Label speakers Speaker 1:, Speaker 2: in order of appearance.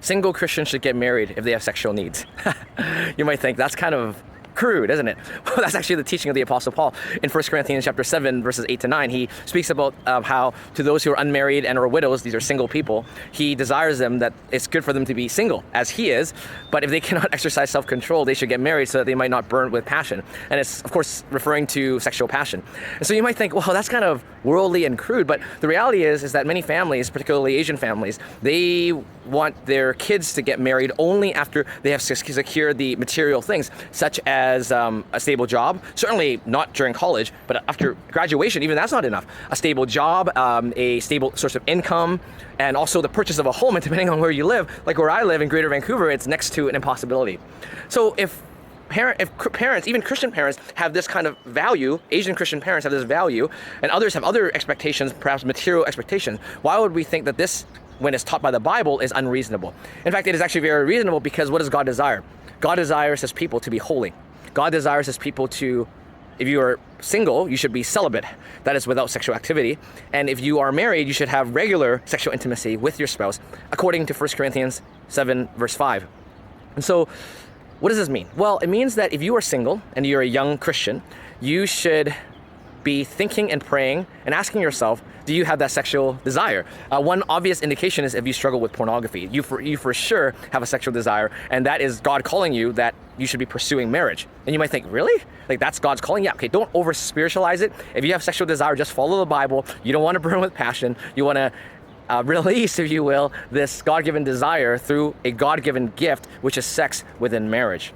Speaker 1: single Christians should get married if they have sexual needs. You might think that's kind of crude, isn't it? Well, that's actually the teaching of the Apostle Paul. In 1 Corinthians chapter 7, verses 8 to 9, he speaks about how to those who are unmarried and are widows, these are single people, he desires them that it's good for them to be single, as he is, but if they cannot exercise self-control, they should get married so that they might not burn with passion. And it's, of course, referring to sexual passion. And so you might think, well, that's kind of worldly and crude, but the reality is that many families, particularly Asian families, they want their kids to get married only after they have secured the material things, such as a stable job, certainly not during college, but after graduation, even that's not enough. A stable job, a stable source of income, and also the purchase of a home, and depending on where you live, like where I live in Greater Vancouver, it's next to an impossibility. So if parents, even Christian parents, have this kind of value, Asian Christian parents have this value, and others have other expectations, perhaps material expectations, why would we think that this, when it's taught by the Bible, is unreasonable? In fact, it is actually very reasonable, because what does God desire? God desires his people to be holy. God desires his people to, if you are single, you should be celibate. That is without sexual activity. And if you are married, you should have regular sexual intimacy with your spouse, according to 1 Corinthians 7, verse 5. And so, what does this mean? Well, it means that if you are single and you're a young Christian, you should be thinking and praying and asking yourself, do you have that sexual desire? One obvious indication is if you struggle with pornography. You for sure have a sexual desire, and that is God calling you that you should be pursuing marriage. And you might think, really? Like, that's God's calling? Yeah, okay, don't over-spiritualize it. If you have sexual desire, just follow the Bible. You don't want to burn with passion. You want to release, if you will, this God-given desire through a God-given gift, which is sex within marriage.